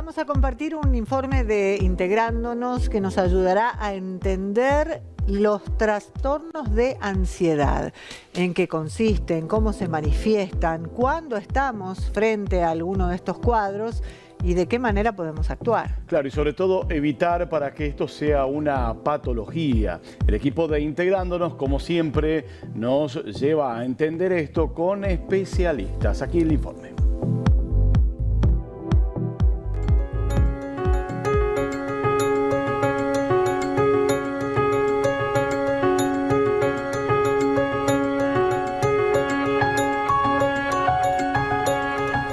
Vamos a compartir un informe de Integrándonos que nos ayudará a entender los trastornos de ansiedad, en qué consisten, cómo se manifiestan, cuándo estamos frente a alguno de estos cuadros y de qué manera podemos actuar. Claro, y sobre todo evitar para que esto sea una patología. El equipo de Integrándonos, como siempre, nos lleva a entender esto con especialistas. Aquí el informe.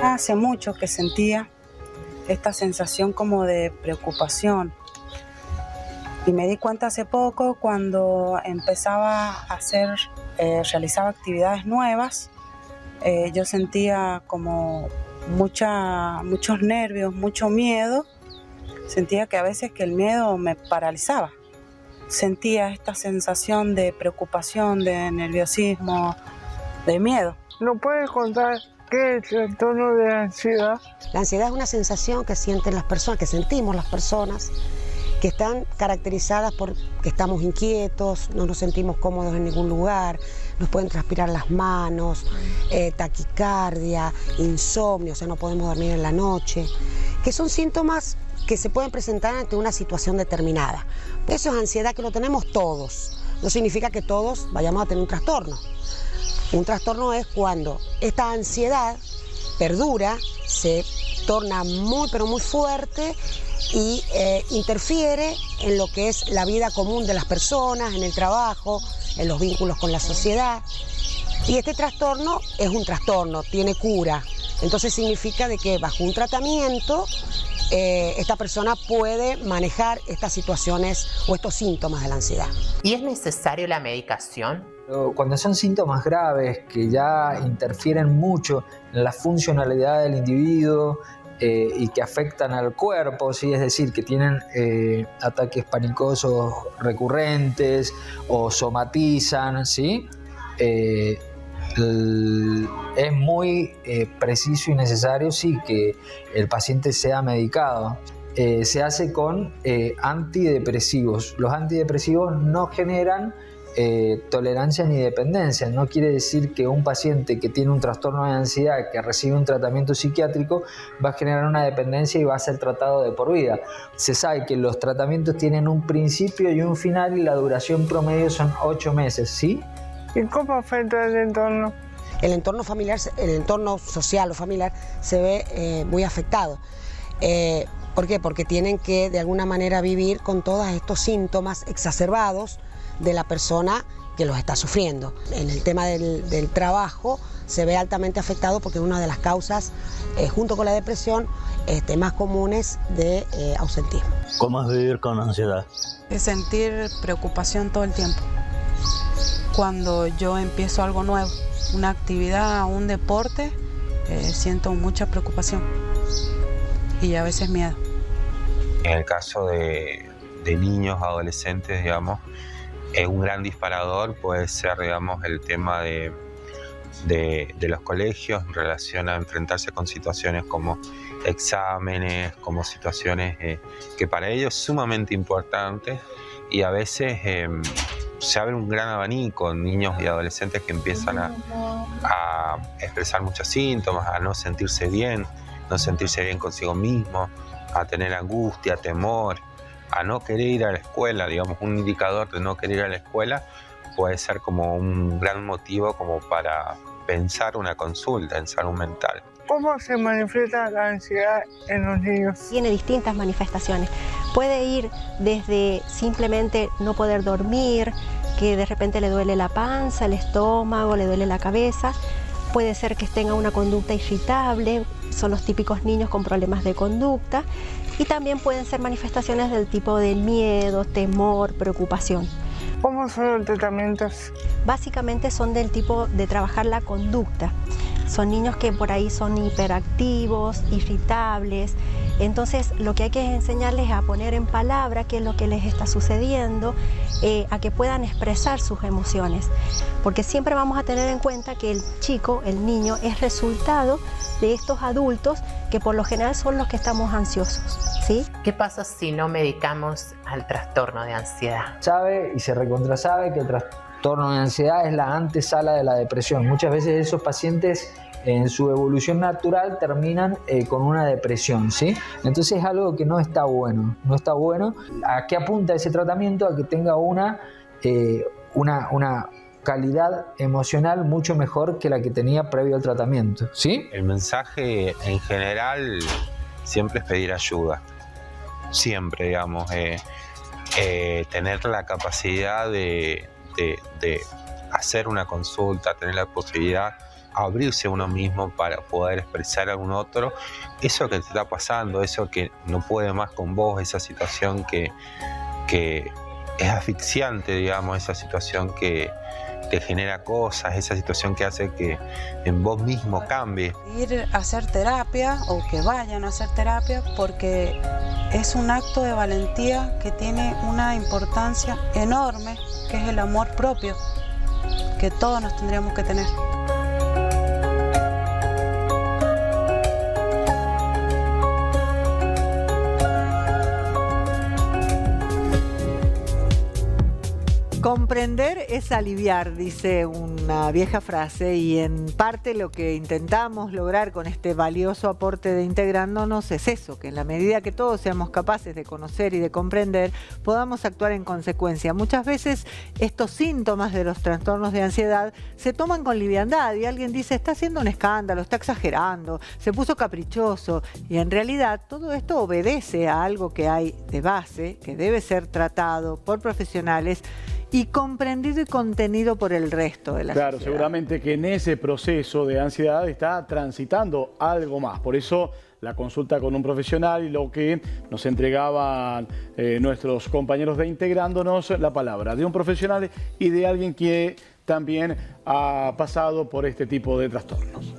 Hace mucho que sentía esta sensación como de preocupación y me di cuenta hace poco cuando empezaba a realizaba actividades nuevas. Yo sentía como muchos nervios, mucho miedo. Sentía que a veces que el miedo me paralizaba. Sentía esta sensación de preocupación, de nerviosismo, de miedo. ¿No puedes contar qué es el trastorno de ansiedad? La ansiedad es una sensación que sienten las personas, que sentimos las personas, que están caracterizadas por que estamos inquietos, no nos sentimos cómodos en ningún lugar, nos pueden transpirar las manos, taquicardia, insomnio, o sea, no podemos dormir en la noche, que son síntomas que se pueden presentar ante una situación determinada. Eso es ansiedad, que lo tenemos todos. No significa que todos vayamos a tener un trastorno. Un trastorno es cuando esta ansiedad perdura, se torna muy pero muy fuerte y interfiere en lo que es la vida común de las personas, en el trabajo, en los vínculos con la sociedad. Y este trastorno es un trastorno, tiene cura. Entonces significa de que bajo un tratamiento esta persona puede manejar estas situaciones o estos síntomas de la ansiedad. ¿Y es necesario la medicación? Cuando son síntomas graves que ya interfieren mucho en la funcionalidad del individuo y que afectan al cuerpo, ¿sí? Es decir, que tienen ataques panicosos recurrentes o somatizan, ¿sí? Es muy preciso y necesario, sí, que el paciente sea medicado. Se hace con antidepresivos. Los antidepresivos no generan tolerancia ni dependencia. No quiere decir que un paciente que tiene un trastorno de ansiedad, que recibe un tratamiento psiquiátrico, va a generar una dependencia y va a ser tratado de por vida. Se sabe que los tratamientos tienen un principio y un final y la duración promedio son 8 meses, ¿sí? ¿Y cómo afecta el entorno? El entorno familiar, el entorno social o familiar se ve muy afectado. ¿Por qué? Porque tienen que de alguna manera vivir con todos estos síntomas exacerbados de la persona que los está sufriendo. En el tema del trabajo se ve altamente afectado porque es una de las causas, junto con la depresión, más comunes de ausentismo. ¿Cómo es vivir con ansiedad? Es sentir preocupación todo el tiempo. Cuando yo empiezo algo nuevo, una actividad, un deporte, siento mucha preocupación y a veces miedo. En el caso de niños, adolescentes, digamos, un gran disparador puede ser, digamos, el tema de los colegios en relación a enfrentarse con situaciones como exámenes, como situaciones que para ellos es sumamente importantes y a veces se abre un gran abanico en niños y adolescentes que empiezan a expresar muchos síntomas, a no sentirse bien consigo mismo, a tener angustia, temor, a no querer ir a la escuela. Digamos, un indicador de no querer ir a la escuela puede ser como un gran motivo como para pensar una consulta en salud mental. ¿Cómo se manifiesta la ansiedad en los niños? Tiene distintas manifestaciones. Puede ir desde simplemente no poder dormir, que de repente le duele la panza, el estómago, le duele la cabeza. Puede ser que tenga una conducta irritable, son los típicos niños con problemas de conducta. Y también pueden ser manifestaciones del tipo de miedo, temor, preocupación. ¿Cómo son los tratamientos? Básicamente son del tipo de trabajar la conducta. Son niños que por ahí son hiperactivos, irritables. Entonces lo que hay que enseñarles es a poner en palabra qué es lo que les está sucediendo, a que puedan expresar sus emociones. Porque siempre vamos a tener en cuenta que el chico, el niño, es resultado de estos adultos que por lo general son los que estamos ansiosos, ¿sí? ¿Qué pasa si no medicamos al trastorno de ansiedad? Sabe y se recontrasabe que el trastorno de ansiedad es la antesala de la depresión. Muchas veces esos pacientes en su evolución natural terminan con una depresión, ¿sí? Entonces es algo que no está bueno, no está bueno. ¿A qué apunta ese tratamiento? A que tenga una calidad emocional mucho mejor que la que tenía previo al tratamiento, ¿sí? El mensaje en general siempre es pedir ayuda, siempre, digamos, tener la capacidad de hacer una consulta, tener la posibilidad abrirse a uno mismo para poder expresar a un otro eso que te está pasando, eso que no puede más con vos, esa situación que es asfixiante, digamos, esa situación que te genera cosas, esa situación que hace que en vos mismo cambie. Ir a hacer terapia o que vayan a hacer terapia porque es un acto de valentía que tiene una importancia enorme, que es el amor propio, que todos nos tendríamos que tener. Comprender es aliviar, dice una vieja frase, y en parte lo que intentamos lograr con este valioso aporte de Integrándonos es eso, que en la medida que todos seamos capaces de conocer y de comprender, podamos actuar en consecuencia. Muchas veces estos síntomas de los trastornos de ansiedad se toman con liviandad y alguien dice, está haciendo un escándalo, está exagerando, se puso caprichoso, y en realidad todo esto obedece a algo que hay de base, que debe ser tratado por profesionales y comprendido y contenido por el resto de la sociedad. Claro, seguramente que en ese proceso de ansiedad está transitando algo más. Por eso la consulta con un profesional y lo que nos entregaban nuestros compañeros de Integrándonos, la palabra de un profesional y de alguien que también ha pasado por este tipo de trastornos.